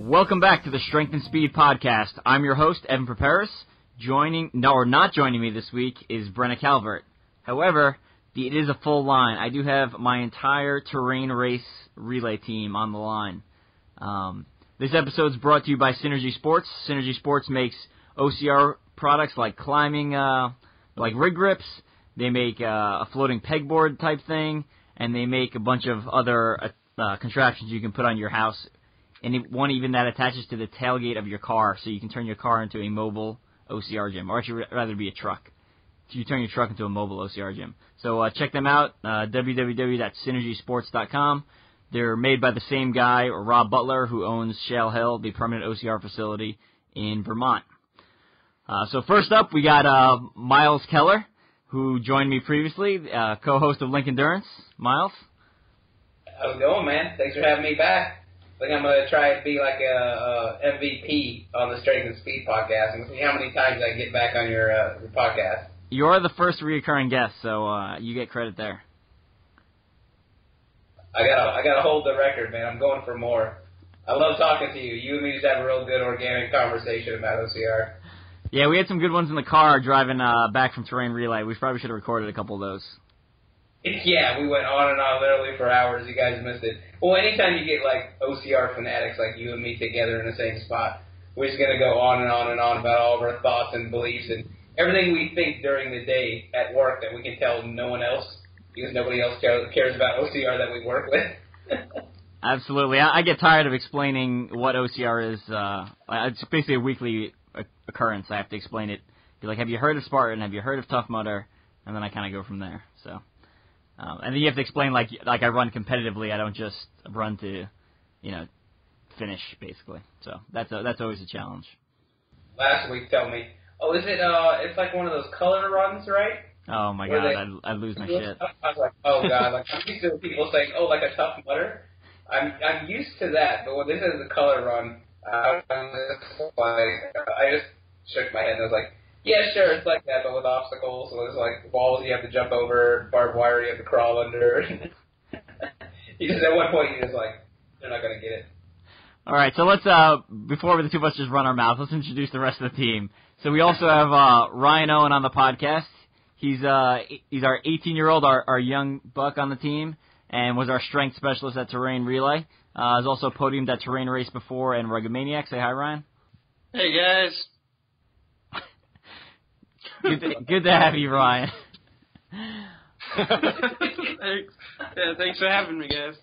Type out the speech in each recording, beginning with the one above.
Welcome back to the Strength and Speed Podcast. I'm your host, Evan Perperis. Not joining me this week is Brenna Calvert. However, it is a full line. I do have my entire terrain race relay team on the line. This episode is brought to you by Synergy Sports. Synergy Sports makes OCR products like climbing, like rig grips. They make a floating pegboard type thing, and they make a bunch of other contraptions you can put on your house. And one even that attaches to the tailgate of your car, so you can turn your car into a mobile OCR gym, or actually rather be a truck. So you turn your truck into a mobile OCR gym. So check them out, www.synergysports.com. They're made by the same guy, Rob Butler, who owns Shale Hill, the permanent OCR facility in Vermont. So first up, we got Miles Keller, who joined me previously, co-host of Link Endurance. Miles? How's it going, man? Thanks for having me back. I think I'm going to try and be like a MVP on the Strength and Speed podcast and see how many times I can get back on your podcast. You're the first recurring guest, so you get credit there. I gotta hold the record, man. I'm going for more. I love talking to you. You and me just have a real good organic conversation about OCR. Yeah, we had some good ones in the car driving back from Terrain Relay. We probably should have recorded a couple of those. Yeah, we went on and on literally for hours. You guys missed it. Well, anytime you get like OCR fanatics like you and me together in the same spot, we're just going to go on and on and on about all of our thoughts and beliefs and everything we think during the day at work that we can tell no one else because nobody else cares about OCR that we work with. Absolutely. I get tired of explaining what OCR is. It's basically a weekly occurrence. I have to explain it. Be like, have you heard of Spartan? Have you heard of Tough Mudder? And then I kind of go from there. So. And then you have to explain like I run competitively. I don't just run to, finish basically. So that's always a challenge. Last week, tell me, is it? It's like one of those color runs, right? Oh my god, I'd lose my shit. I was like, oh god, like I'm used to people saying, oh, like a Tough Mudder. I'm used to that, but when this is a color run, I just shook my head and I was like. Yeah, sure, it's like that, but with obstacles. So there's like walls you have to jump over, barbed wire you have to crawl under. You just at one point you're just like, they're not gonna get it. All right, so let's before the two of us just run our mouth, let's introduce the rest of the team. So we also have Ryan Owen on the podcast. He's our 18-year-old, our young buck on the team, and was our strength specialist at Terrain Relay. Has also podiumed at Terrain Race before and Rugged Maniac. Say hi, Ryan. Hey guys. Good to have you, Ryan. Thanks. Yeah, thanks for having me, guys.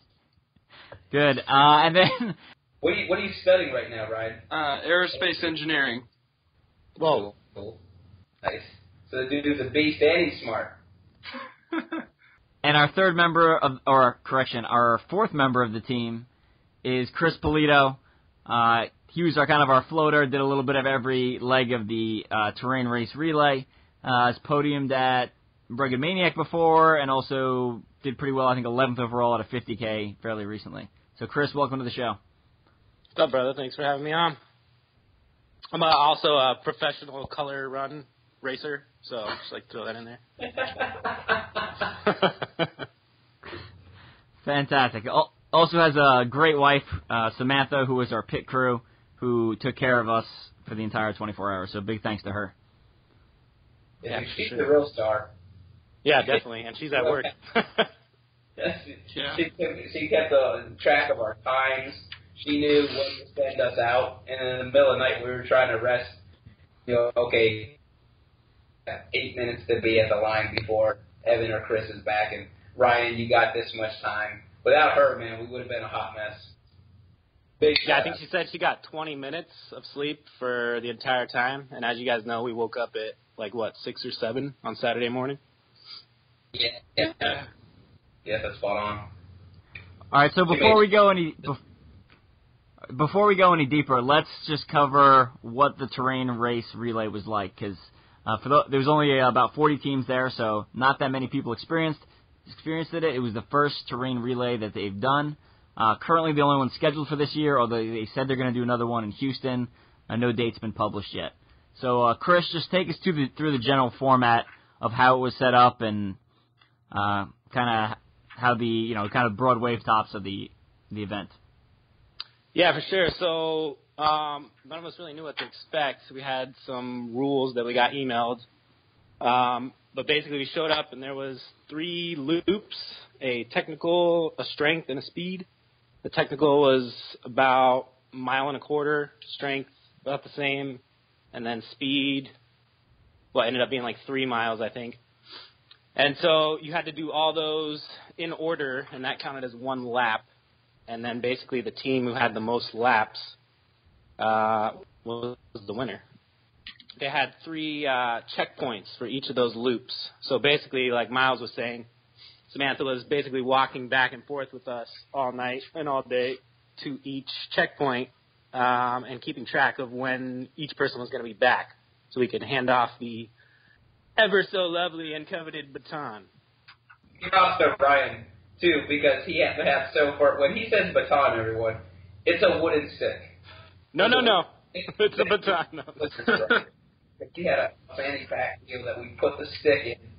Good. And then, what are you studying right now, Ryan? Aerospace engineering. Whoa. Cool. Nice. So the dude's a beast and he's smart. And our fourth member of the team is Chris Polito. He was our floater, did a little bit of every leg of the terrain race relay. Has podiumed at Rugged Maniac before and also did pretty well, I think 11th overall at a 50K fairly recently. So, Chris, welcome to the show. What's up, brother? Thanks for having me on. I'm also a professional color run racer, so just like throw that in there. Fantastic. Also has a great wife, Samantha, who was our pit crew, who took care of us for the entire 24 hours. So big thanks to her. Yeah, she's the real star. Yeah, definitely, and she's at work. She kept track of our times. She knew when to send us out, and in the middle of the night we were trying to rest. Okay, 8 minutes to be at the line before Evan or Chris is back, and Ryan, you got this much time. Without her, man, we would have been a hot mess. Yeah, I think she said she got 20 minutes of sleep for the entire time, and as you guys know, we woke up at 6 or 7 on Saturday morning. Yeah, that's spot on. All right, so before we go before we go any deeper, let's just cover what the terrain race relay was like, because there was only about 40 teams there, so not that many people experienced it. It was the first terrain relay that they've done. Currently the only one scheduled for this year, although they said they're going to do another one in Houston. No date's been published yet. So, Chris, just take us through the general format of how it was set up and kind of how the kind of broad wave tops of the event. Yeah, for sure. So none of us really knew what to expect. We had some rules that we got emailed. But basically we showed up and there was 3 loops, a technical, a strength, and a speed. The technical was about 1.25 miles, strength about the same, and then speed, ended up being like 3 miles, I think. And so you had to do all those in order, and that counted as 1 lap. And then basically the team who had the most laps was the winner. They had 3 checkpoints for each of those loops. So basically, like Miles was saying, Samantha was basically walking back and forth with us all night and all day to each checkpoint and keeping track of when each person was going to be back so we could hand off the ever so lovely and coveted baton. Props to Brian, too, because he had to have when he says baton, everyone, it's a wooden stick. No. It's a baton. No. He had a fanny pack deal that we put the stick in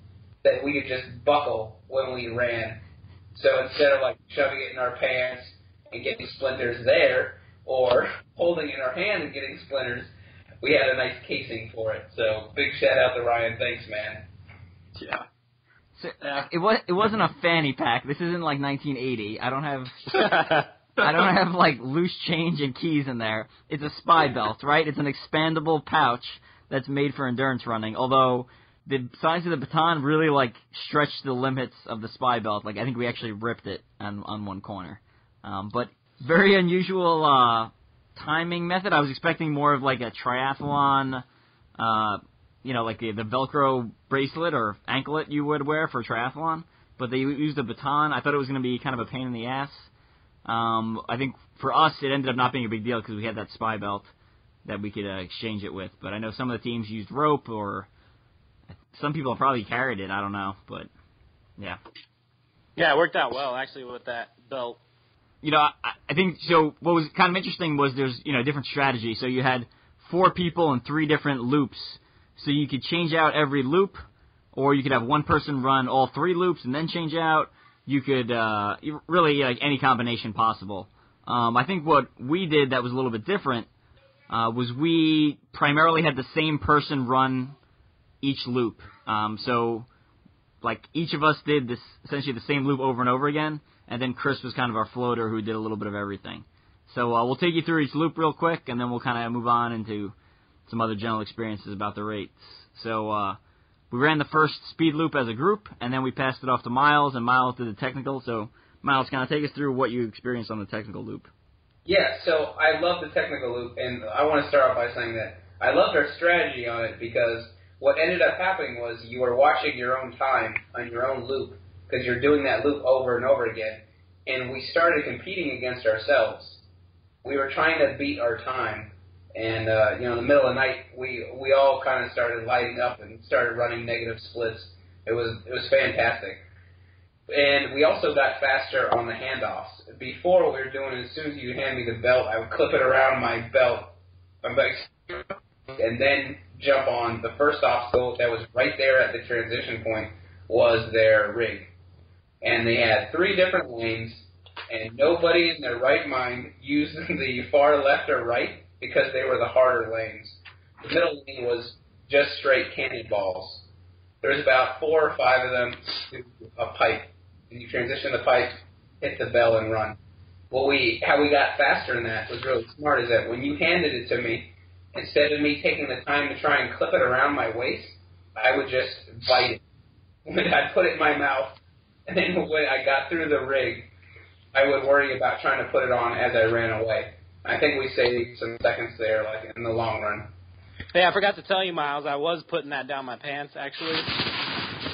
that we could just buckle when we ran. So instead of like shoving it in our pants and getting splinters there, or holding it in our hand and getting splinters, we had a nice casing for it. So big shout out to Ryan. Thanks, man. Yeah. So, it wasn't a fanny pack. This isn't like 1980. I don't have like loose change and keys in there. It's a spy belt, right? It's an expandable pouch that's made for endurance running. Although the size of the baton really like stretched the limits of the spy belt. Like I think we actually ripped it on one corner. But very unusual timing method. I was expecting more of like a triathlon, like the Velcro bracelet or anklet you would wear for triathlon. But they used a baton. I thought it was going to be kind of a pain in the ass. I think for us it ended up not being a big deal because we had that spy belt that we could exchange it with. But I know some of the teams used rope, or some people probably carried it. I don't know, but yeah. Yeah, it worked out well actually with that belt. I think so. What was kind of interesting was there's different strategy. So you had 4 people in 3 different loops. So you could change out every loop, or you could have one person run all 3 loops and then change out. You could really like any combination possible. I think what we did that was a little bit different was we primarily had the same person run each loop. So like each of us did this essentially the same loop over and over again, and then Chris was kind of our floater who did a little bit of everything. So we'll take you through each loop real quick, and then we'll kind of move on into some other general experiences about the rates. So we ran the first speed loop as a group, and then we passed it off to Miles, and Miles did the technical. So Miles, kind of take us through what you experienced on the technical loop. Yeah, so I love the technical loop, and I want to start off by saying that I loved our strategy on it because what ended up happening was you were watching your own time on your own loop because you're doing that loop over and over again, and we started competing against ourselves. We were trying to beat our time, and in the middle of the night, we all kind of started lighting up and started running negative splits. It was fantastic. And we also got faster on the handoffs. Before, what we were doing, as soon as you hand me the belt, I would clip it around my belt, and then jump on. The first obstacle that was right there at the transition point was their rig. And they had 3 different lanes, and nobody in their right mind used the far left or right because they were the harder lanes. The middle lane was just straight cannonballs. There's about 4 or 5 of them to a pipe. And you transition the pipe, hit the bell, and run. How we got faster in that was really smart is that when you handed it to me, instead of me taking the time to try and clip it around my waist, I would just bite it. I'd put it in my mouth, and then when I got through the rig, I would worry about trying to put it on as I ran away. I think we saved some seconds there, like in the long run. Hey, I forgot to tell you, Miles, I was putting that down my pants, actually.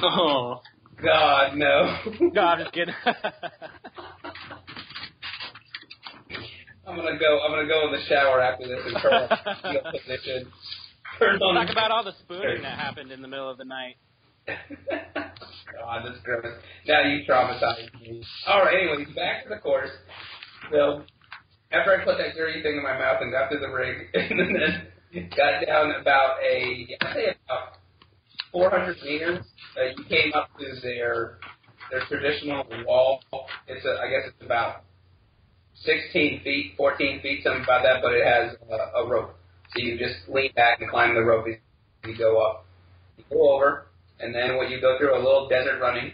Oh, God, no. No, I'm just kidding. I'm gonna go in the shower after this and turn off the fetal position. Talk about all the spooning that happened in the middle of the night. God, that's gross. Now you traumatized me. All right, anyways, back to the course. So after I put that dirty thing in my mouth and got through the rig, and then got down about I'd say about 400 meters, you came up to their traditional wall. I guess it's about 16 feet, 14 feet, something about that, but it has a rope. So you just lean back and climb the rope as you go up. You go over, and then when you go through a little desert running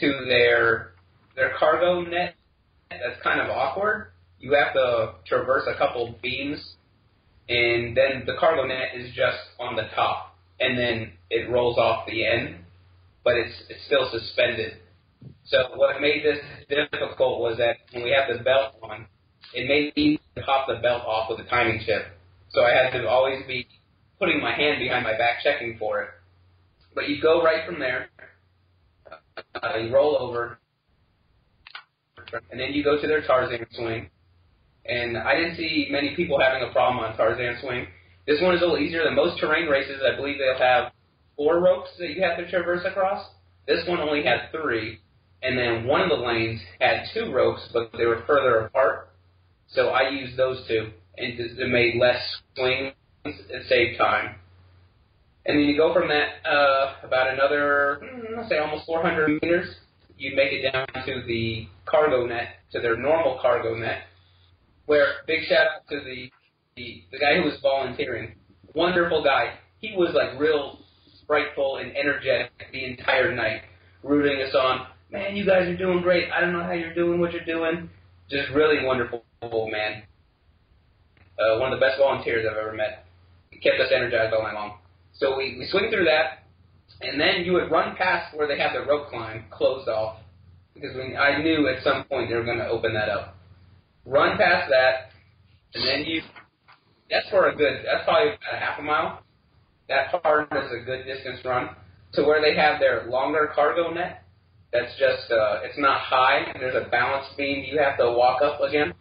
to their cargo net, that's kind of awkward. You have to traverse a couple beams, and then the cargo net is just on the top, and then it rolls off the end, but it's still suspended. So what made this difficult was that when we have the belt on, it made me pop the belt off with a timing chip. So I had to always be putting my hand behind my back checking for it. But you go right from there, you roll over, and then you go to their Tarzan swing. And I didn't see many people having a problem on Tarzan swing. This one is a little easier than most terrain races. I believe they'll have 4 ropes that you have to traverse across. This one only had 3. And then one of the lanes had 2 ropes, but they were further apart. So I used those 2. And it made less swings. It saved time. And then you go from that about another, let's say almost 400 meters. You make it down to the cargo net, to their normal cargo net, where big shout out to the guy who was volunteering. Wonderful guy. He was like real sprightful and energetic the entire night, rooting us on. Man, you guys are doing great. I don't know how you're doing what you're doing. Just really wonderful man. One of the best volunteers I've ever met. He kept us energized all night long. So we swing through that, and then you would run past where they have the rope climb closed off, because I knew at some point they were going to open that up. Run past that, and then that's probably about a half a mile. That part is a good distance run to where they have their longer cargo net. That's just, it's not high, and there's a balance beam you have to walk up again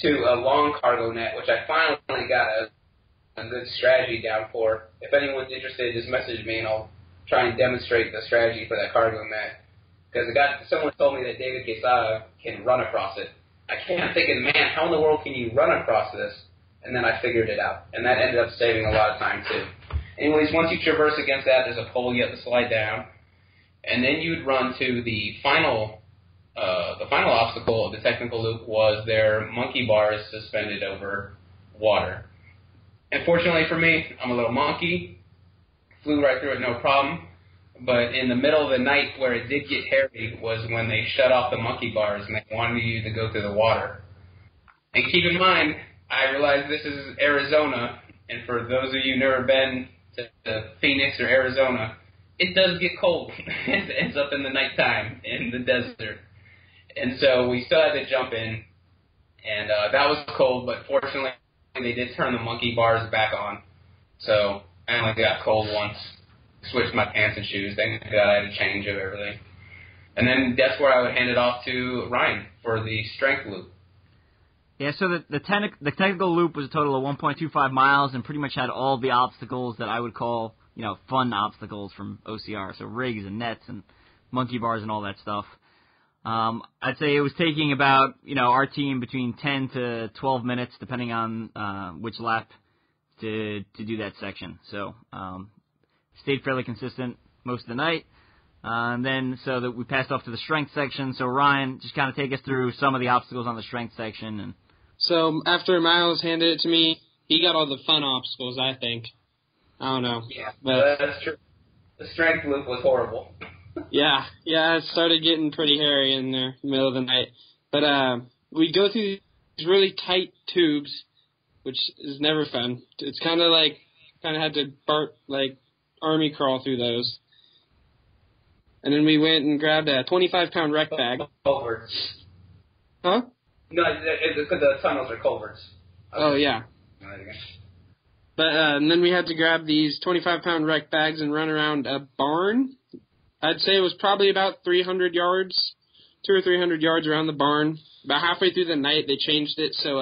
to a long cargo net, which I finally got a good strategy down for. If anyone's interested, just message me, and I'll try and demonstrate the strategy for that cargo net. Because someone told me that David Quesada can run across it. I'm thinking, man, how in the world can you run across this? And then I figured it out. And that ended up saving a lot of time, too. Anyways, once you traverse against that, there's a pole you have to slide down. And then you'd run to the final obstacle of the technical loop was their monkey bars suspended over water. And fortunately for me, I'm a little monkey. Flew right through it, no problem. But in the middle of the night where it did get hairy was when they shut off the monkey bars and they wanted you to go through the water. And keep in mind, I realize this is Arizona, and for those of you who've never been to Phoenix or Arizona, it does get cold. It ends up in the nighttime in the desert. And so we still had to jump in, and that was cold, but fortunately they did turn the monkey bars back on. So I only got cold once. Switched my pants and shoes. Thank God I had a change of everything. And then that's where I would hand it off to Ryan for the strength loop. Yeah, so the technical loop was a total of 1.25 miles and pretty much had all the obstacles that I would call, fun obstacles from OCR. So rigs and nets and monkey bars and all that stuff. I'd say it was taking about, our team between 10 to 12 minutes, depending on which lap, to do that section. So stayed fairly consistent most of the night. And then so that we passed off to the strength section. So Ryan, just kind of take us through some of the obstacles on the strength section. So after Miles handed it to me, he got all the fun obstacles, I think. I don't know. Yeah, but that's true. The strength loop was horrible. Yeah, it started getting pretty hairy in the middle of the night. But we go through these really tight tubes, which is never fun. It's kind of had to army crawl through those. And then we went and grabbed a 25-pound rec bag. Culverts. Huh? No, the tunnels are culverts. Oh, yeah. But and then we had to grab these 25-pound rec bags and run around a barn. I'd say it was probably about 300 yards or 300 yards around the barn. About halfway through the night, they changed it, so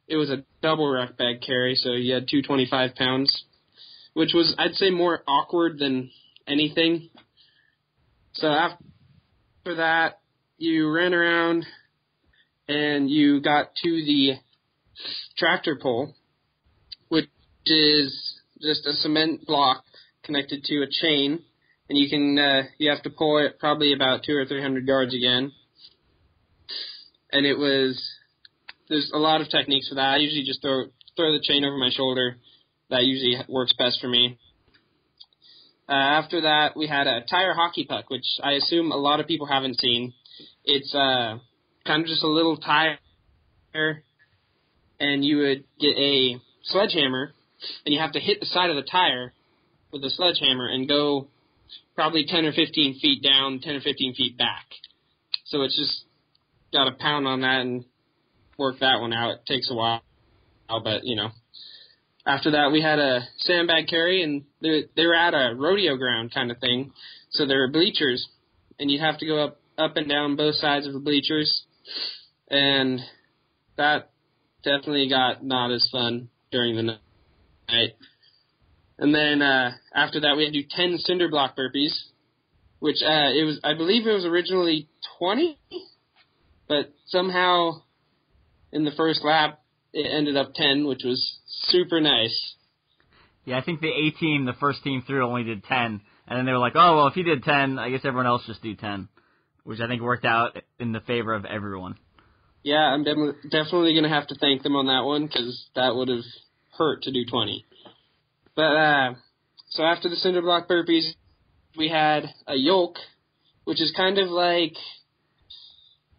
it was a double rack bag carry, so you had 225 pounds, which was, I'd say, more awkward than anything. So after that, you ran around and you got to the tractor pole, which is just a cement block connected to a chain, and you have to pull it probably about 200 or 300 yards again. And there's a lot of techniques for that. I usually just throw the chain over my shoulder. That usually works best for me. After that, we had a tire hockey puck, which I assume a lot of people haven't seen. It's kind of just a little tire, and you would get a sledgehammer, and you have to hit the side of the tire with a sledgehammer and go probably 10 or 15 feet down, 10 or 15 feet back. So it's just got to pound on that and work that one out. It takes a while, but, After that, we had a sandbag carry, and they were at a rodeo ground kind of thing. So there were bleachers, and you'd have to go up and down both sides of the bleachers. And that definitely got not as fun during the night. And then after that, we had to do 10 cinder block burpees, which I believe it was originally 20, but somehow in the first lap it ended up 10, which was super nice. Yeah, I think the A team, the first team through, only did 10, and then they were like, oh, well, if he did 10, I guess everyone else just do 10, which I think worked out in the favor of everyone. Yeah, I'm definitely going to have to thank them on that one, because that would have hurt to do 20. But, so after the cinder block burpees, we had a yoke, which is kind of like,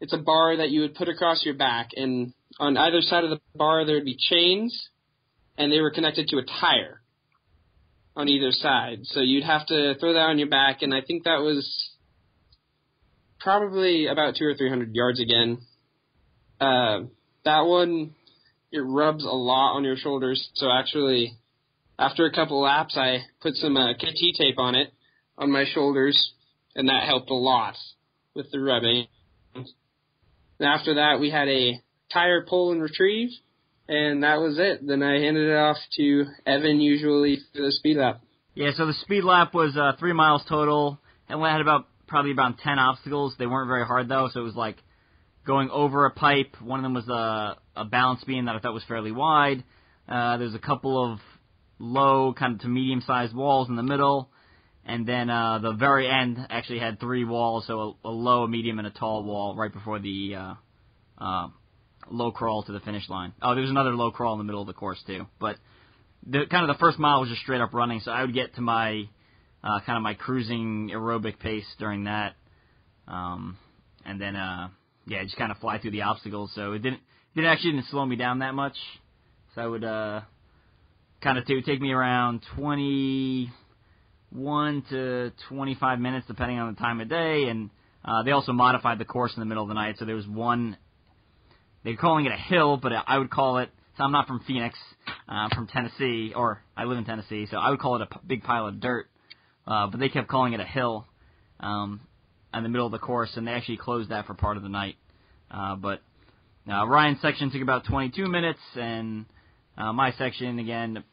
it's a bar that you would put across your back, and on either side of the bar there would be chains, and they were connected to a tire on either side. So you'd have to throw that on your back, and I think that was probably about 200 or 300 yards again. That one, it rubs a lot on your shoulders, so actually, after a couple laps, I put some KT tape on it, on my shoulders, and that helped a lot with the rubbing. And after that, we had a tire pull and retrieve, and that was it. Then I handed it off to Evan, usually, for the speed lap. Yeah, so the speed lap was 3 miles total, and we had probably about 10 obstacles. They weren't very hard, though, so it was like going over a pipe. One of them was a balance beam that I thought was fairly wide. There's a couple of low kind of to medium-sized walls in the middle, and then the very end actually had 3 walls, so a low, a medium, and a tall wall right before the low crawl to the finish line. Oh, there was another low crawl in the middle of the course too. But the first mile was just straight up running, so I would get to my kind of my cruising aerobic pace during that, and then just kind of fly through the obstacles. So it didn't slow me down that much. So I would kind of take me around 21 to 25 minutes depending on the time of day, and they also modified the course in the middle of the night. So there was one. They're calling it a hill, but I would call it, so I'm not from Phoenix, I'm from Tennessee, or I live in Tennessee, so I would call it a big pile of dirt. But they kept calling it a hill in the middle of the course, and they actually closed that for part of the night. But Ryan's section took about 22 minutes, and my section, again,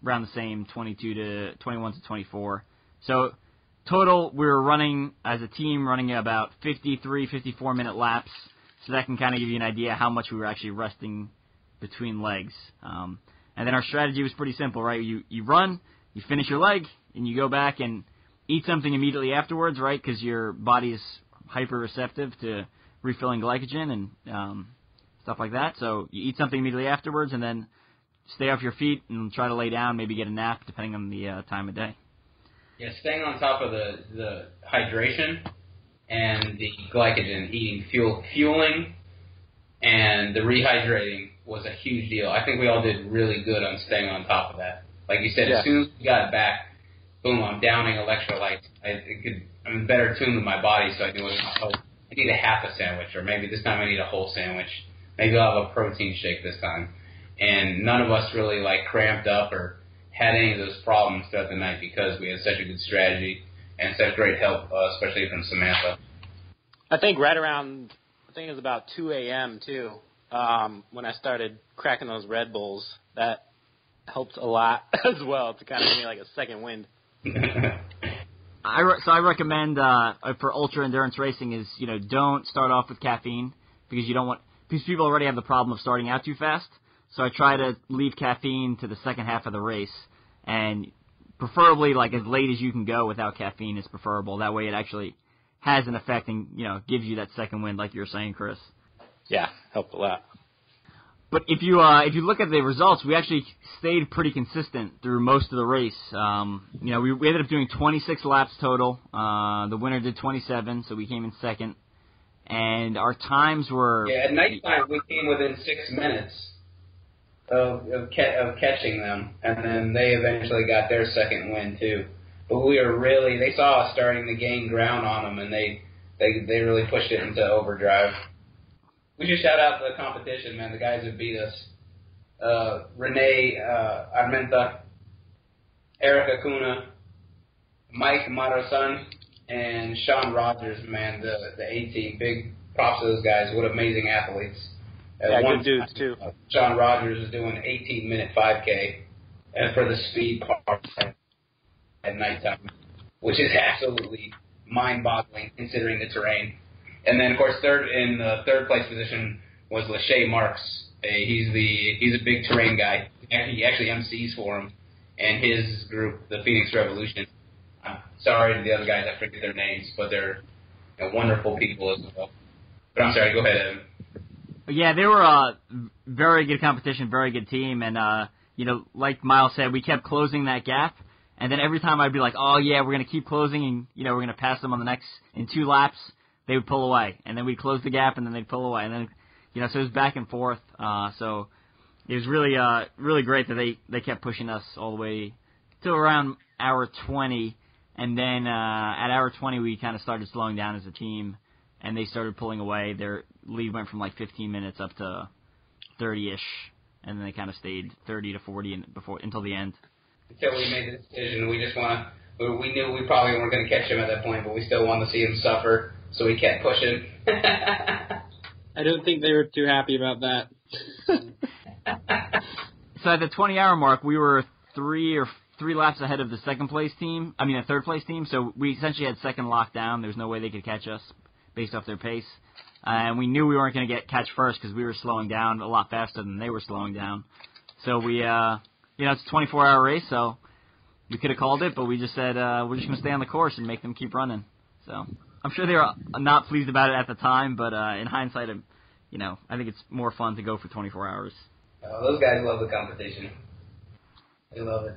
around the same, 21 to 24. So total, we were running, as a team, running about 53, 54-minute laps. So that can kind of give you an idea how much we were actually resting between legs. And then our strategy was pretty simple, right? You run, you finish your leg, and you go back and eat something immediately afterwards, right? Because your body is hyper receptive to refilling glycogen and stuff like that. So you eat something immediately afterwards, and then stay off your feet and try to lay down, maybe get a nap, depending on the time of day. Yeah, staying on top of the hydration and the glycogen, eating fueling, and the rehydrating was a huge deal. I think we all did really good on staying on top of that. Like you said, As soon as we got back, boom, I'm downing electrolytes. I'm in better tune with my body, so I knew I need a half a sandwich, or maybe this time I need a whole sandwich. Maybe I'll have a protein shake this time. And none of us really cramped up or had any of those problems throughout the night because we had such a good strategy and such great help, especially from Samantha. I think right around, it was about 2 a.m. too, when I started cracking those Red Bulls. That helped a lot as well to kind of give me like a second wind. I recommend for ultra endurance racing is, don't start off with caffeine because because people already have the problem of starting out too fast. So I try to leave caffeine to the second half of the race, and preferably like as late as you can go without caffeine is preferable. That way it actually has an effect and, gives you that second wind like you were saying, Chris. Yeah, helped a lot. But if you look at the results, we actually stayed pretty consistent through most of the race. We ended up doing 26 laps total. The winner did 27, so we came in second. And our times were... Yeah, at nighttime we came within 6 minutes of catching them, and then they eventually got their second win too. But they saw us starting to gain ground on them, and they really pushed it into overdrive. We should shout out the competition, man. The guys who beat us. Renee Armenta, Eric Acuna, Mike Marasan, and Sean Rogers, man, the A-team. Big props to those guys. What amazing athletes. Good dudes, too. Sean Rogers is doing an 18-minute 5K for the speed part at nighttime, which is absolutely mind-boggling considering the terrain. And then, of course, in the third place position was Lachey Marks. He's a big terrain guy. He actually MCs for him and his group, the Phoenix Revolution. I'm sorry to the other guys, I forget their names, but they're wonderful people as well. But I'm sorry, go ahead, Evan. Yeah, they were a very good competition, very good team, and like Miles said, we kept closing that gap. And then every time I'd be like, oh yeah, we're gonna keep closing, and we're gonna pass them on the next in 2 laps. They would pull away, and then we'd close the gap, and then they'd pull away, and then so it was back and forth. So it was really great that they kept pushing us all the way to around hour 20, and then at hour 20 we kind of started slowing down as a team, and they started pulling away. Their lead went from like 15 minutes up to 30-ish, and then they kind of stayed 30 to 40 until the end. Until we made the decision, we knew we probably weren't going to catch him at that point, but we still wanted to see him suffer. So we kept pushing. I don't think they were too happy about that. So at the 20-hour mark, we were three laps ahead of the third place team. So we essentially had second lockdown. There's no way they could catch us based off their pace. And we knew we weren't going to catch first because we were slowing down a lot faster than they were slowing down. So we, it's a 24-hour race, so we could have called it, but we just said we're just going to stay on the course and make them keep running. So I'm sure they were not pleased about it at the time, but in hindsight, I think it's more fun to go for 24 hours. Oh, those guys love the competition. They love it.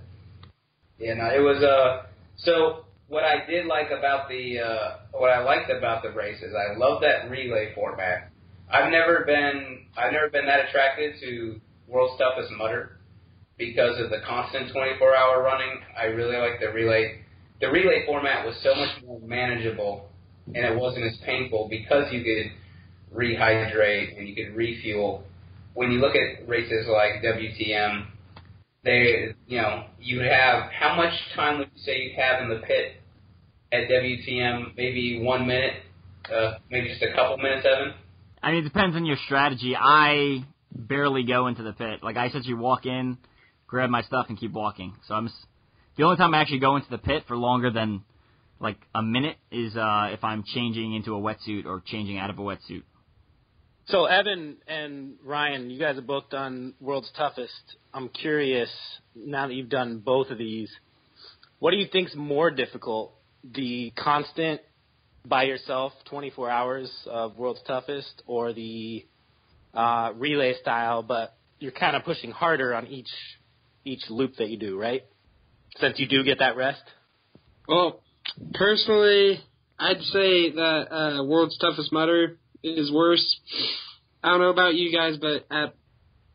Yeah, no, it was. So what I did like about what I liked about the race is I love that relay format. I've never been that attracted to World's Toughest Mudder because of the constant 24-hour running. I really like the relay. The relay format was so much more manageable, and it wasn't as painful because you could rehydrate and you could refuel. When you look at races like WTM, you have, how much time would you say you have in the pit at WTM? Maybe 1 minute, maybe just a couple minutes, Evan? I mean, it depends on your strategy. I barely go into the pit. Like, I essentially walk in, grab my stuff, and keep walking. So the only time I actually go into the pit for longer than like a minute is if I'm changing into a wetsuit or changing out of a wetsuit. So Evan and Ryan, you guys have both done World's Toughest. I'm curious, now that you've done both of these, what do you think's more difficult? The constant by yourself 24 hours of World's Toughest, or the relay style, but you're kind of pushing harder on each loop that you do, right? Since you do get that rest? Well, personally, I'd say that World's Toughest Mudder is worse. I don't know about you guys, but at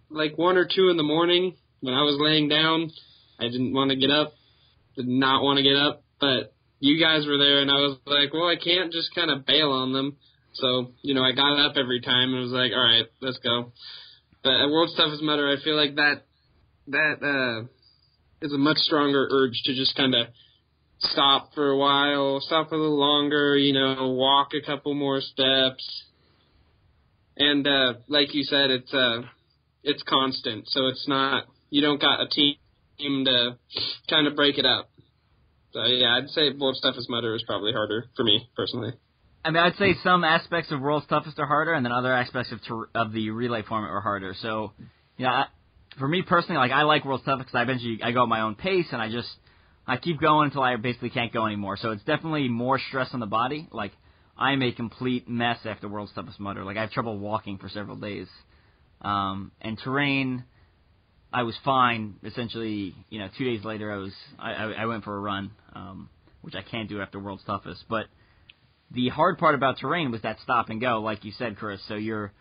like 1 or 2 in the morning, when I was laying down, I didn't want to get up, did not want to get up, but you guys were there, and I was like, well, I can't just kind of bail on them. So, I got up every time and was like, all right, let's go. But at World's Toughest Mudder, I feel like that is a much stronger urge to just kind of stop for a while, stop a little longer, walk a couple more steps. And like you said, it's constant, so it's not, you don't got a team to kind of break it up. So yeah, I'd say World's Toughest Mudder is probably harder for me personally. I mean, I'd say some aspects of World's Toughest are harder, and then other aspects of the relay format are harder. So, for me personally, like, I like World's Toughest because I go at my own pace, and I keep going until I basically can't go anymore. So it's definitely more stress on the body. Like, I'm a complete mess after World's Toughest Mudder. Like, I have trouble walking for several days. And terrain, I was fine. Essentially, 2 days later, I went for a run, which I can't do after World's Toughest. But the hard part about terrain was that stop and go, like you said, Chris. So you're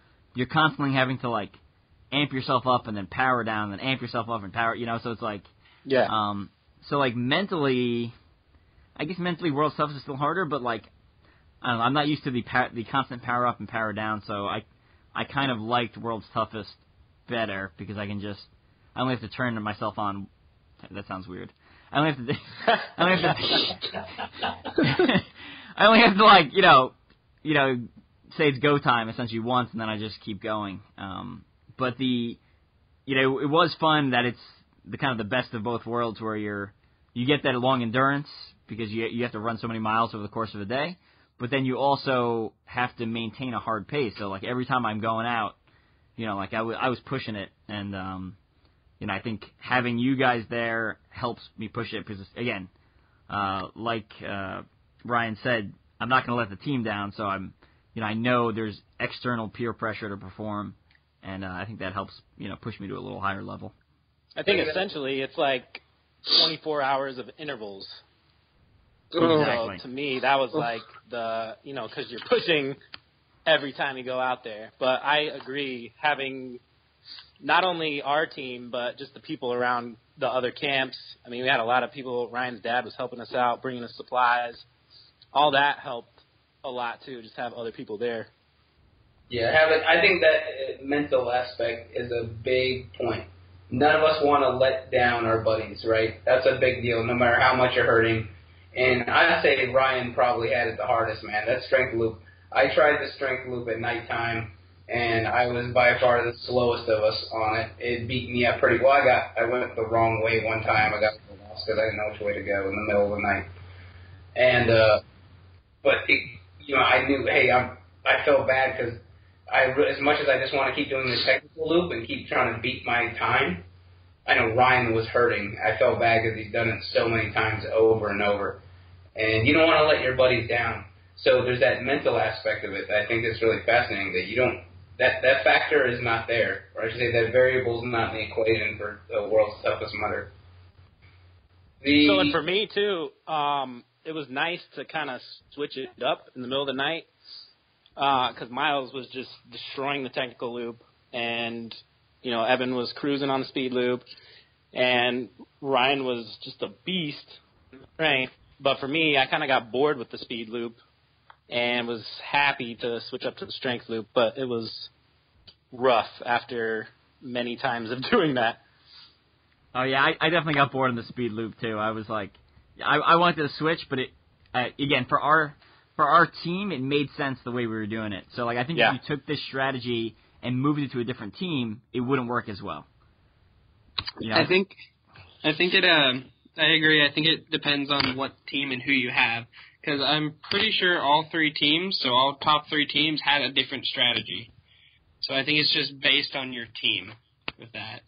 constantly having to, like, amp yourself up and then power down, and then amp yourself up and power. So it's like, yeah. So like mentally, I guess mentally World's Toughest is still harder, but like, I don't know, I'm not used to the constant power up and power down. So I kind of liked World's Toughest better because I only have to turn myself on. That sounds weird. I only have to like, say it's go time essentially once, and then I just keep going. But it was fun that it's the kind of the best of both worlds, where you get that long endurance because you have to run so many miles over the course of a day, but then you also have to maintain a hard pace. So like every time I'm going out, like I was pushing it, and I think having you guys there helps me push it because, again, like Ryan said, I'm not going to let the team down. So I know there's external peer pressure to perform, and I think that helps push me to a little higher level. I think essentially it's like 24 hours of intervals. Exactly. So to me, that was like because you're pushing every time you go out there. But I agree, having not only our team, but just the people around the other camps. I mean, we had a lot of people. Ryan's dad was helping us out, bringing us supplies. All that helped a lot, too, just have other people there. Yeah, I think that mental aspect is a big point. None of us want to let down our buddies, right? That's a big deal, no matter how much you're hurting. And I'd say Ryan probably had it the hardest, man. That strength loop. I tried the strength loop at nighttime, and I was by far the slowest of us on it. It beat me up pretty well. I went the wrong way one time. I got lost because I didn't know which way to go in the middle of the night. And I knew, hey, I felt bad because as much as I just want to keep doing the technical loop and keep trying to beat my time, I know Ryan was hurting. I felt bad because he's done it so many times over and over. And you don't want to let your buddies down. So there's that mental aspect of it that I think is really fascinating, that you don't, that factor is not there. Or I should say that variable is not in the equation for the World's Toughest Mudder. And for me, too, it was nice to kind of switch it up in the middle of the night because Miles was just destroying the technical loop, and Evan was cruising on the speed loop, and Ryan was just a beast. Right. But for me, I kind of got bored with the speed loop and was happy to switch up to the strength loop, but it was rough after many times of doing that. Oh, yeah, I definitely got bored in the speed loop, too. I was like, I wanted to switch, but again, for our team, it made sense the way we were doing it. So, like, I think if you took this strategy and moved it to a different team, it wouldn't work as well. I think it. I agree. I think it depends on what team and who you have, because I'm pretty sure all top three teams had a different strategy. So I think it's just based on your team with that.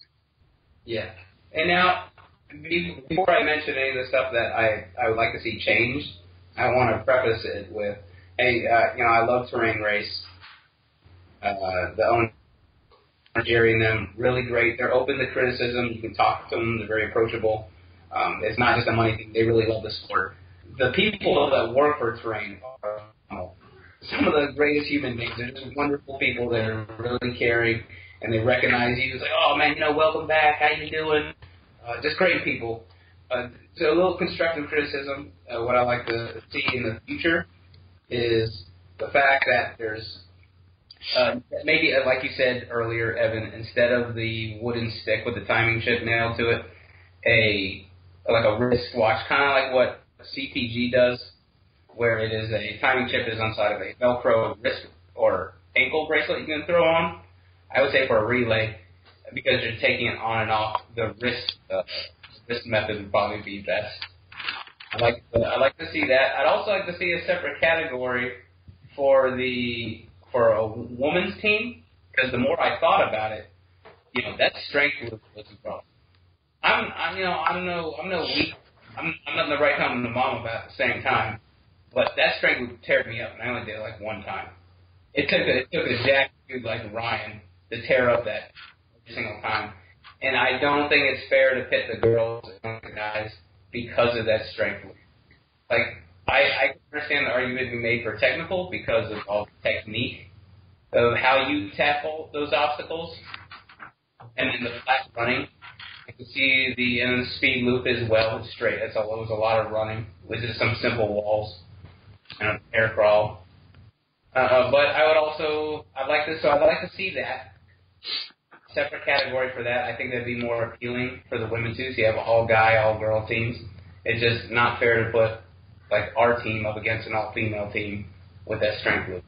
Yeah. And now, before I mention any of the stuff that I would like to see changed, I want to preface it with, hey, I love Terrain Race. The owner, Jerry, and them, really great. They're open to criticism. You can talk to them. They're very approachable. It's not just a money thing. They really love the sport. The people that work for Terrain are some of the greatest human beings. They're just wonderful people that are really caring, and they recognize you. It's like, oh, man, welcome back. How you doing? Just great people. So a little constructive criticism. What I like to see in the future is the fact that there's maybe, like you said earlier, Evan, instead of the wooden stick with the timing chip nailed to it, a wristwatch, kind of like what CPG does, where it is a timing chip is on side of a Velcro wrist or ankle bracelet you can throw on. I would say for a relay, because you're taking it on and off, the wrist method would probably be best. I like to see that. I'd also like to see a separate category for a woman's team, because the more I thought about it, that strength was a problem. I'm not in the right time to mom about at the same time, but that strength would tear me up, and I only did it like one time. It took a jack dude like Ryan to tear up that every single time, and I don't think it's fair to pit the girls and the guys because of that strength. Like, I can understand the argument being made for technical because of all the technique of how you tackle those obstacles, and then the flat running. You can see the speed loop as well. It's straight. It was a lot of running with just some simple walls and air crawl. But I'd like to see that separate category for that. I think that'd be more appealing for the women too. So you have all guy, all girl teams. It's just not fair to put like our team up against an all female team with that strength loop.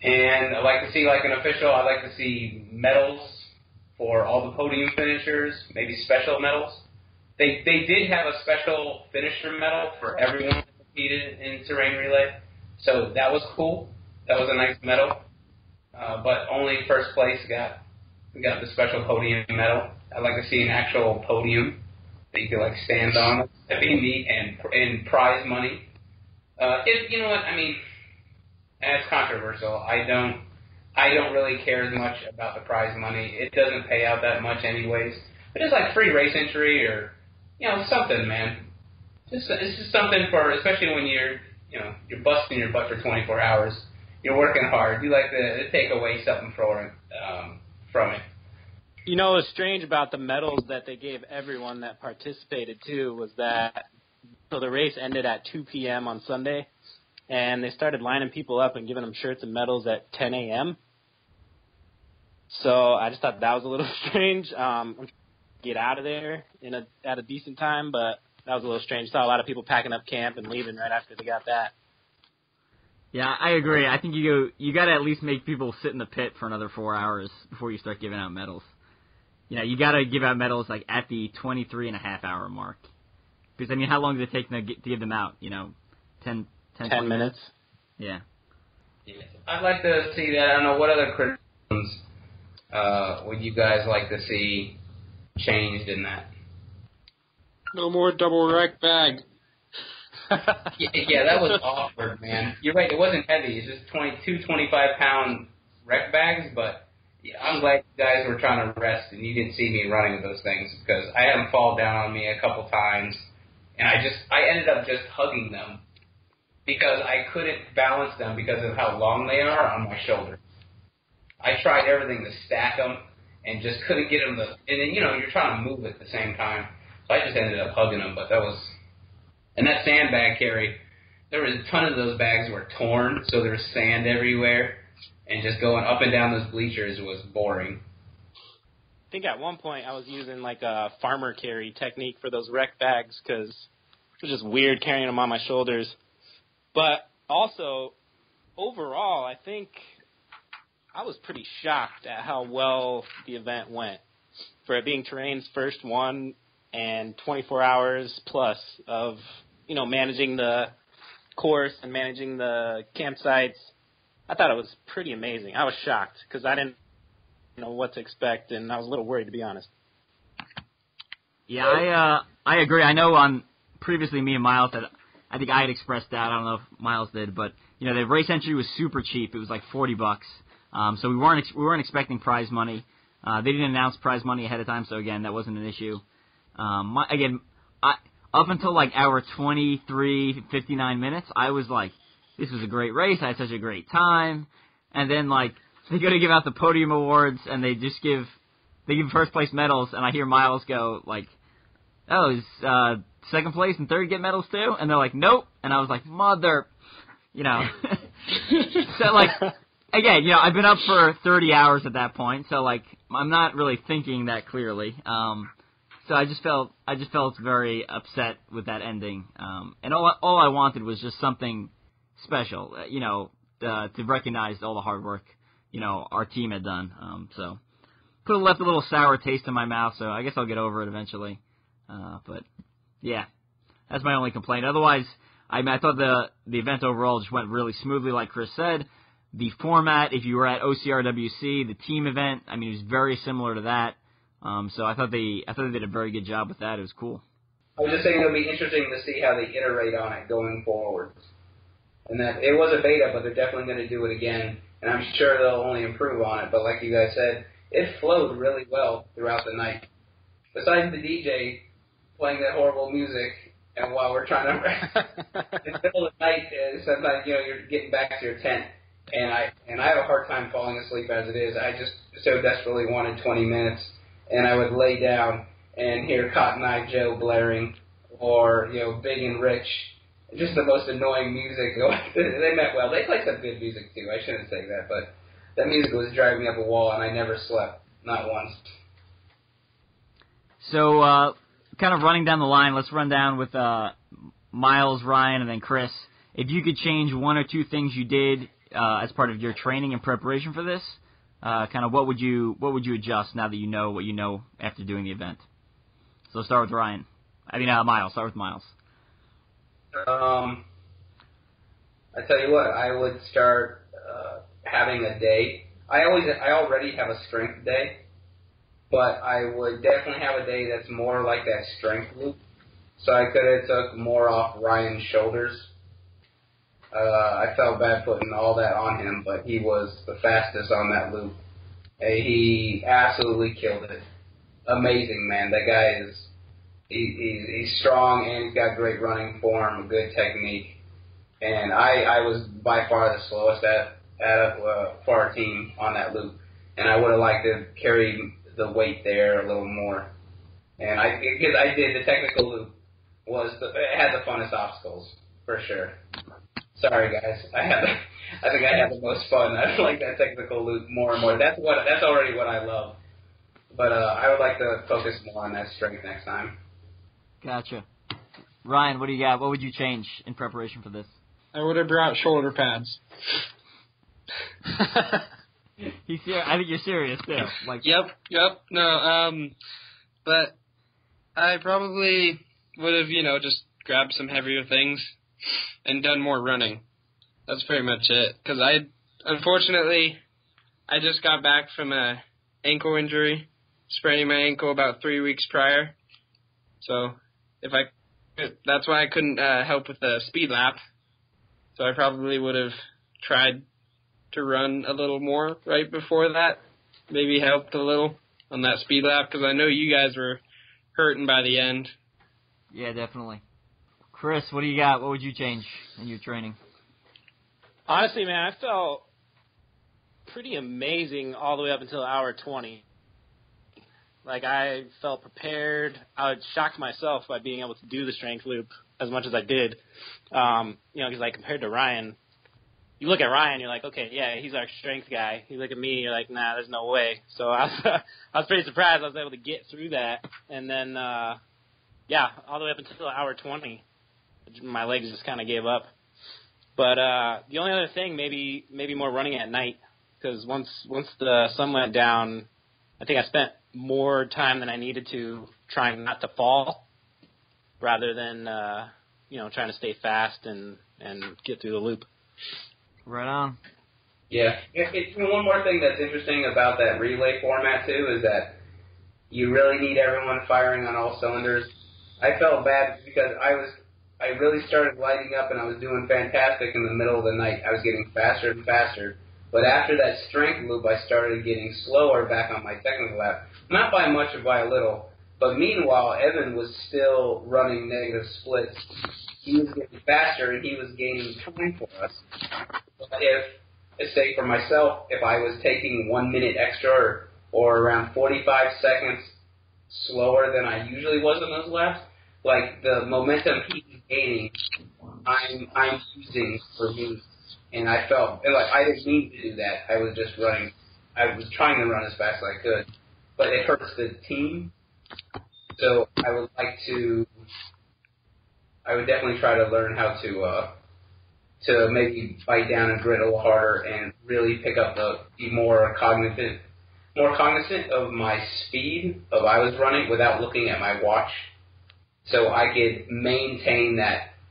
And I'd like to see like an official. I'd like to see medals for all the podium finishers, maybe special medals. They did have a special finisher medal for everyone that competed in terrain relay, so that was cool. That was a nice medal, but only first place got the special podium medal. I'd like to see an actual podium that you could like stand on. That'd be neat, and prize money. You know what I mean? And it's controversial. I don't really care as much about the prize money. It doesn't pay out that much anyways. But it's like free race entry or, something, man. It's just something for, especially when you're busting your butt for 24 hours. You're working hard. You like to take away something from it. What's strange about the medals that they gave everyone that participated, too, was that the race ended at 2 p.m. on Sunday, and they started lining people up and giving them shirts and medals at 10 a.m., so I just thought that was a little strange. Get out of there at a decent time, but that was a little strange. Saw a lot of people packing up camp and leaving right after they got that. Yeah, I agree. I think you got to at least make people sit in the pit for another 4 hours before you start giving out medals. You got to give out medals like at the 23.5-hour mark. Because how long does it take to give them out? 10 minutes. Yeah. I'd like to see that. I don't know what other criticisms would you guys like to see changed in that? No more double rack bag. yeah, that was awkward, man. You're right, it wasn't heavy. It's just 25-pound rec bags, but I'm glad you guys were trying to rest and you didn't see me running with those things because I had them fall down on me a couple times, and I ended up just hugging them because I couldn't balance them because of how long they are on my shoulder. I tried everything to stack them and just couldn't get them to, and then, you're trying to move at the same time. So I just ended up hugging them, but and that sandbag carry, there was a ton of those bags were torn, so there was sand everywhere, and just going up and down those bleachers was boring. I think at one point I was using like a farmer carry technique for those rec bags because it was just weird carrying them on my shoulders. But also, overall, I think I was pretty shocked at how well the event went. For it being terrain's first one and 24 hours plus of, managing the course and managing the campsites, I thought it was pretty amazing. I was shocked because I didn't know what to expect, and I was a little worried, to be honest. Yeah, I agree. I know previously me and Miles I think I had expressed that. I don't know if Miles did, but the race entry was super cheap. It was like $40. So we weren't expecting prize money. They didn't announce prize money ahead of time, so again, that wasn't an issue. Up until like hour 23:59 minutes, I was like, this was a great race. I had such a great time. And then like they go to give out the podium awards, and they give first place medals, and I hear Miles go like, "Oh, is second place and third get medals too?" And they're like, "Nope." And I was like, "Mother," So like. Again, I've been up for 30 hours at that point, so, like, I'm not really thinking that clearly. So So I just felt very upset with that ending. And all I wanted was just something special, to recognize all the hard work, our team had done. So could have left a little sour taste in my mouth. So I guess I'll get over it eventually. But yeah, that's my only complaint. Otherwise, I thought the event overall just went really smoothly, like Chris said. The format, if you were at OCRWC, the team event, it was very similar to that. So I thought they did a very good job with that. It was cool. I was just saying it'll be interesting to see how they iterate on it going forward. And that it was a beta, but they're definitely going to do it again. And I'm sure they'll only improve on it. But like you guys said, it flowed really well throughout the night. Besides the DJ playing that horrible music, and while we're trying to in the middle of the night, sometimes you're getting back to your tent, and I have a hard time falling asleep as it is. I just so desperately wanted 20 minutes, and I would lay down and hear Cotton Eye Joe blaring, or Big and Rich, just the most annoying music. They meant well. They play some good music too. I shouldn't say that, but that music was driving me up a wall, and I never slept, not once. So, kind of running down the line, let's run down with Miles, Ryan, and then Chris. If you could change one or two things you did as part of your training and preparation for this, kind of what would you adjust now that you know what you know after doing the event? So start with Ryan. Miles. Start with Miles. I tell you what, I would start having a day. I already have a strength day, but I would definitely have a day that's more like that strength loop. So I could have took more off Ryan's shoulders. I felt bad putting all that on him, but he was the fastest on that loop. He absolutely killed it. Amazing, man. That guy is he's strong, and he's got great running form, good technique. And I was by far the slowest for our team on that loop. And I would have liked to carry the weight there a little more. And because I did the technical loop it had the funnest obstacles for sure. Sorry guys, I think I had the most fun. I like that technical loop more and more. That's already what I love. But I would like to focus more on that strength next time. Gotcha. Ryan, what do you got? What would you change in preparation for this? I would have brought shoulder pads. I think you're serious too. Yep. No, but I probably would have, just grabbed some heavier things and done more running. That's pretty much it. Because unfortunately, I just got back from a ankle injury, spraining my ankle about 3 weeks prior. So that's why I couldn't help with the speed lap. So I probably would have tried to run a little more right before that. Maybe helped a little on that speed lap because I know you guys were hurting by the end. Yeah, definitely. Chris, what do you got? What would you change in your training? Honestly, man, I felt pretty amazing all the way up until hour 20. I felt prepared. I was shocked myself by being able to do the strength loop as much as I did. Because compared to Ryan, you look at Ryan, you're like, okay, yeah, he's our strength guy. You look at me, you're like, nah, there's no way. So I was pretty surprised I was able to get through that. And then, all the way up until hour 20, my legs just kind of gave up. But the only other thing, maybe more running at night, because once the sun went down, I think I spent more time than I needed to trying not to fall, rather than trying to stay fast and get through the loop. Right on. Yeah. One more thing that's interesting about that relay format too is that you really need everyone firing on all cylinders. I felt bad because I really started lighting up and I was doing fantastic in the middle of the night. I was getting faster and faster. But after that strength loop, I started getting slower back on my technical lap. Not by much or by a little. But meanwhile, Evan was still running negative splits. He was getting faster and he was gaining time for us. But say for myself, if I was taking 1 minute extra or around 45 seconds slower than I usually was in those laps, the momentum he was gaining, I'm using for me. And I felt I didn't mean to do that. I was just running. I was trying to run as fast as I could, but it hurts the team. So I would definitely try to learn how to maybe bite down and grit a little harder and really be more cognizant of my speed of I was running without looking at my watch, so I could maintain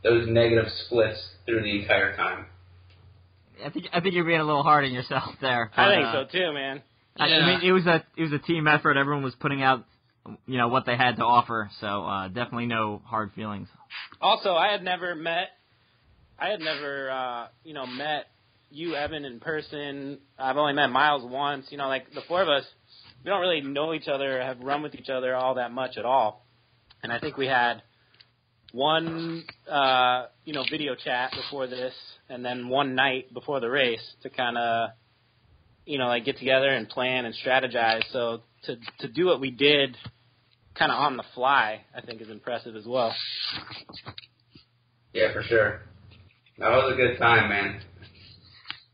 those negative splits through the entire time. I think you're being a little hard on yourself there. But, I think so too, man. I mean, it was a team effort. Everyone was putting out, what they had to offer. So definitely no hard feelings. Also, I had never met you, Evan, in person. I've only met Miles once. Like the four of us, we don't really know each other, have run with each other all that much at all. And I think we had one, video chat before this, and then one night before the race to kind of, get together and plan and strategize. So to do what we did kind of on the fly, I think is impressive as well. Yeah, for sure. That was a good time, man.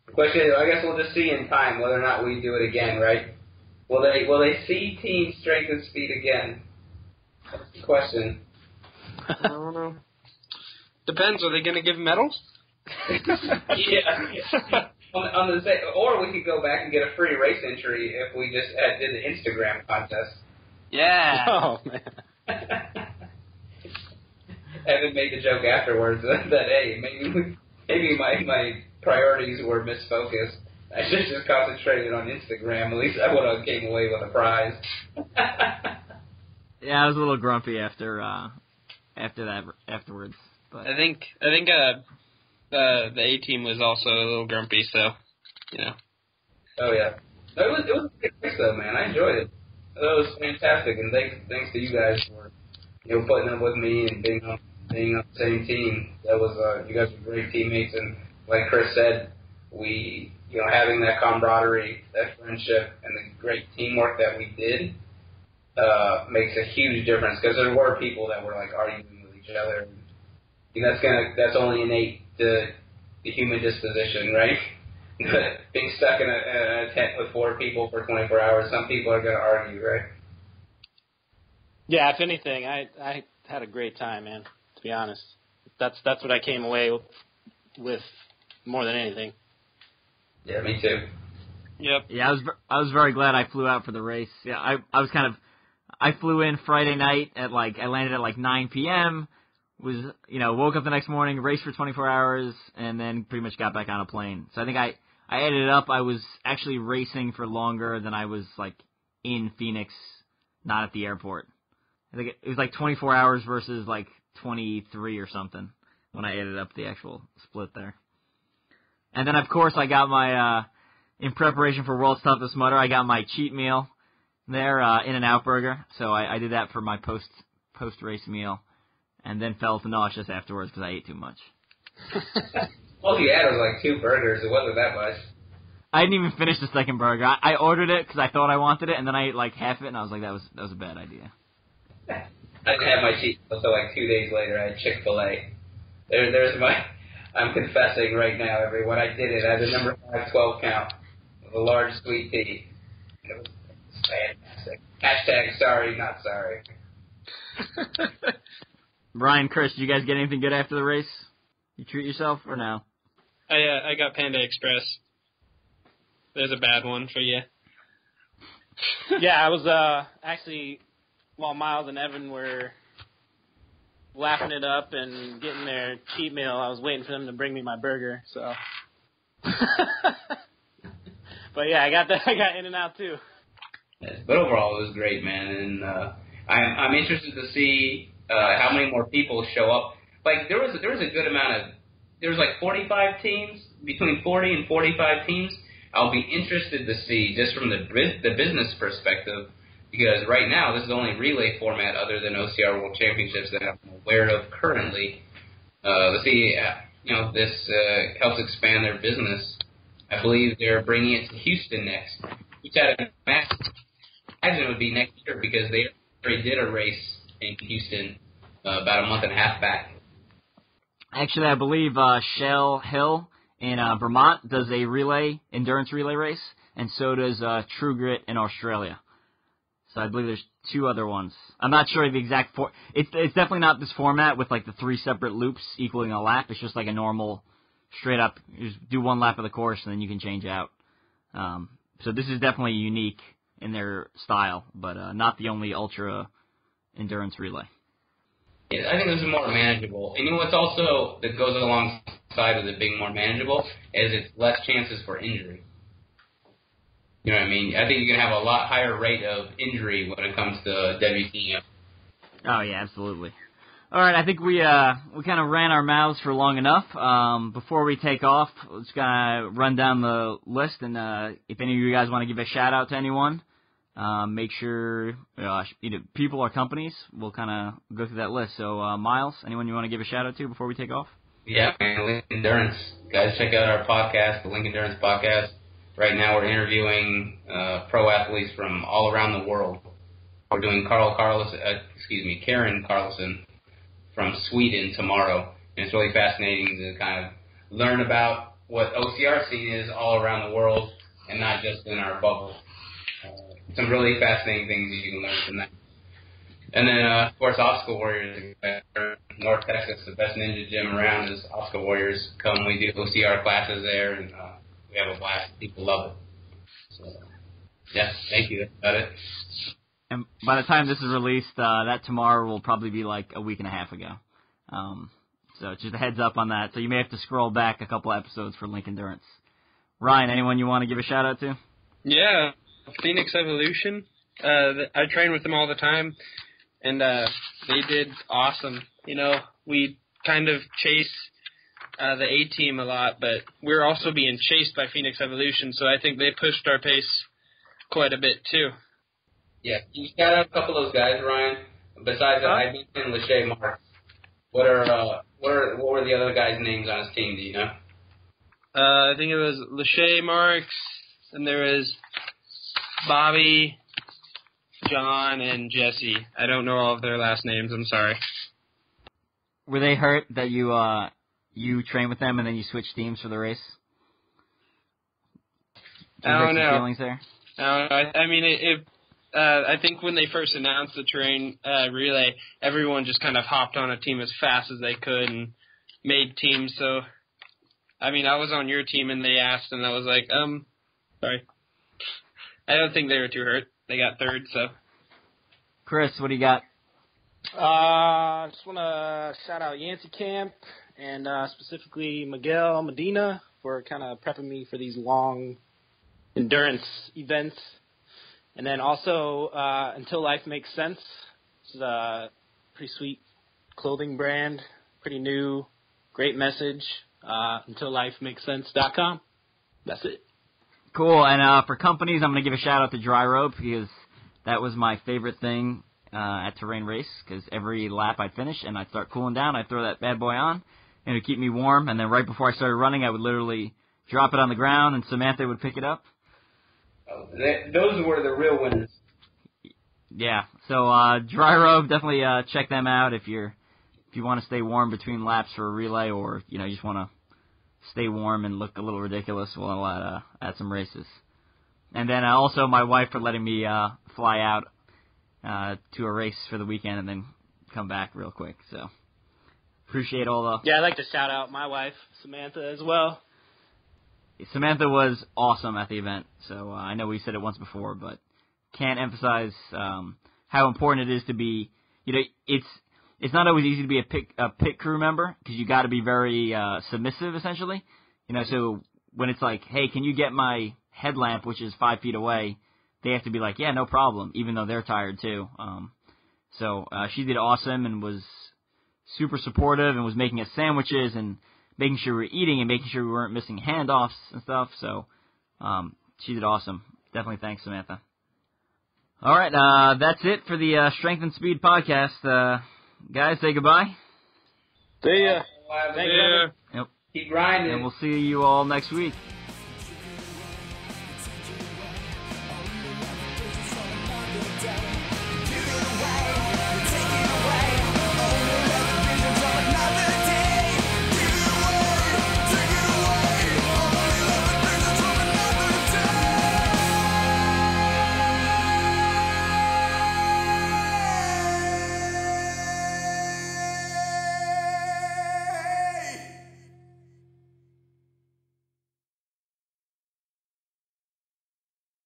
The question is, I guess we'll just see in time whether or not we do it again, right? Will they see team strength and speed again? That's the question. I don't know. Depends. Are they going to give medals? Yeah. Or we could go back and get a free race entry if we just did the Instagram contest. Yeah. Oh, man. Evan made the joke afterwards that hey, maybe my priorities were misfocused. I should just concentrated on Instagram. At least I would have came away with a prize. Yeah, I was a little grumpy afterwards. But I think the A team was also a little grumpy. So, Oh yeah, it was a good race though, man. I enjoyed it. It was fantastic, and thanks to you guys for putting up with me and being on the same team. That was you guys were great teammates, and like Chris said, we having that camaraderie, that friendship, and the great teamwork that we did makes a huge difference, because there were people that were like arguing with each other. That's only innate to the human disposition, right? Being stuck in a tent with four people for 24 hours, some people are going to argue, right? Yeah, if anything, I had a great time, man. To be honest, that's what I came away with more than anything. Yeah, me too. Yep. Yeah, I was very glad I flew out for the race. Yeah, I flew in Friday night I landed at 9 p.m. Woke up the next morning, raced for 24 hours, and then pretty much got back on a plane. So I think I added it up. I was actually racing for longer than I was in Phoenix, not at the airport. I think it was 24 hours versus 23 or something when I added up the actual split there. And then of course I got my in preparation for World's Toughest Mudder, I got my cheat meal there, In-N-Out burger. So I did that for my post race meal, and then fell to nauseous afterwards because I ate too much. All you had was 2 burgers. It wasn't that much. I didn't even finish the second burger. I ordered it because I thought I wanted it, and then I ate half of it, and I was like, that was a bad idea. I didn't have my cheat meal until 2 days later. I had Chick-fil-A. I'm confessing right now, everyone. I did it. I had a number 512 count with a large sweet tea. It was fantastic. # sorry, not sorry. Brian, Chris, did you guys get anything good after the race? You treat yourself or no? I got Panda Express. There's a bad one for you. Yeah, I was actually, while Miles and Evan were laughing it up and getting their cheat meal, I was waiting for them to bring me my burger. So, but yeah, I got In-N-Out too. Yes, but overall, it was great, man, and I'm interested to see how many more people show up. There was a good amount of, there was 45 teams, between 40 and 45 teams. I'll be interested to see, just from the business perspective, because right now this is the only relay format other than OCR World Championships that I'm aware of currently. Let's see, this helps expand their business. I believe they're bringing it to Houston next, which I imagine it would be next year, because they already did a race in Houston about a month and a half back. Actually, I believe Shell Hill in Vermont does a endurance relay race, and so does True Grit in Australia. So I believe there's 2 other ones. I'm not sure the exact It's definitely not this format with like the 3 separate loops equaling a lap. It's just like a normal, straight up, you just do 1 lap of the course and then you can change out. So this is definitely unique in their style, but not the only ultra endurance relay. Yeah, I think this is more manageable. And you know what's also that goes alongside with it being more manageable is it's less chances for injury. You know what I mean? I think you can have a lot higher rate of injury when it comes to WTM. Oh yeah, absolutely. All right, I think we kind of ran our mouths for long enough. Before we take off, let's kind of run down the list, and if any of you guys want to give a shout out to anyone, make sure either people or companies, we'll kind of go through that list. So Miles, anyone you want to give a shout out to before we take off? Yeah, man, Link Endurance. Guys, check out our podcast, the Link Endurance Podcast. Right now we're interviewing pro athletes from all around the world. We're doing Karen Carlson from Sweden tomorrow. And it's really fascinating to kind of learn about what OCR scene is all around the world and not just in our bubble. Some really fascinating things you can learn from that. And then, of course, Obstacle Warriors. North Texas, the best ninja gym around is Obstacle Warriors. Come, we do OCR classes there, and we have a blast. People love it. So, yeah, thank you. That's about it. And by the time this is released, that tomorrow will probably be like a week and a half ago. So just a heads up on that. So you may have to scroll back a couple episodes for Link Endurance. Ryan, anyone you want to give a shout out to? Yeah, Phoenix Evolution. I train with them all the time, and they did awesome. You know, we kind of chase the A-team a lot, but we're also being chased by Phoenix Evolution, so I think they pushed our pace quite a bit, too. Yeah, you shout out a couple of those guys, Ryan. Besides that, I mentioned Lachey Marks. What were the other guys' names on his team? Do you know? I think it was Lachey Marks, and there was Bobby, John, and Jesse. I don't know all of their last names. I'm sorry. Were they hurt that you trained with them and then you switched teams for the race? I don't know. Feelings there? I don't know. I mean, I think when they first announced the train relay, everyone just kind of hopped on a team as fast as they could and made teams. So, I mean, I was on your team and they asked, and I was like, sorry. I don't think they were too hurt. They got third, so. Chris, what do you got? I just want to shout out Yancey Camp and specifically Miguel Medina for kind of prepping me for these long endurance events. And then also Until Life Makes Sense. This is a pretty sweet clothing brand, pretty new, great message. UntilLifeMakesSense.com. That's it. Cool, and for companies, I'm going to give a shout-out to dryrobe because that was my favorite thing at Terrain Race because every lap I'd finish and I'd start cooling down, I'd throw that bad boy on, and it would keep me warm, and then right before I started running, I would literally drop it on the ground, and Samantha would pick it up. Oh, those were the real winners. Yeah, so dryrobe, definitely check them out if you want to stay warm between laps for a relay, or you just want to stay warm and look a little ridiculous while at some races. And then also my wife for letting me fly out to a race for the weekend and then come back real quick. So appreciate all the... Yeah, I'd like to shout out my wife, Samantha, as well. Samantha was awesome at the event. So I know we said it once before, but can't emphasize how important it is to be... It's not always easy to be a pit crew member because you got to be very submissive, essentially. So when it's like, hey, can you get my headlamp, which is 5 feet away, they have to be like, yeah, no problem, even though they're tired too. So she did awesome and was super supportive and was making us sandwiches and making sure we were eating and making sure we weren't missing handoffs and stuff. So she did awesome. Definitely thanks, Samantha. All right, that's it for the Strength and Speed podcast. Guys, say goodbye. See ya. Thank you. Yep. Keep grinding. And we'll see you all next week.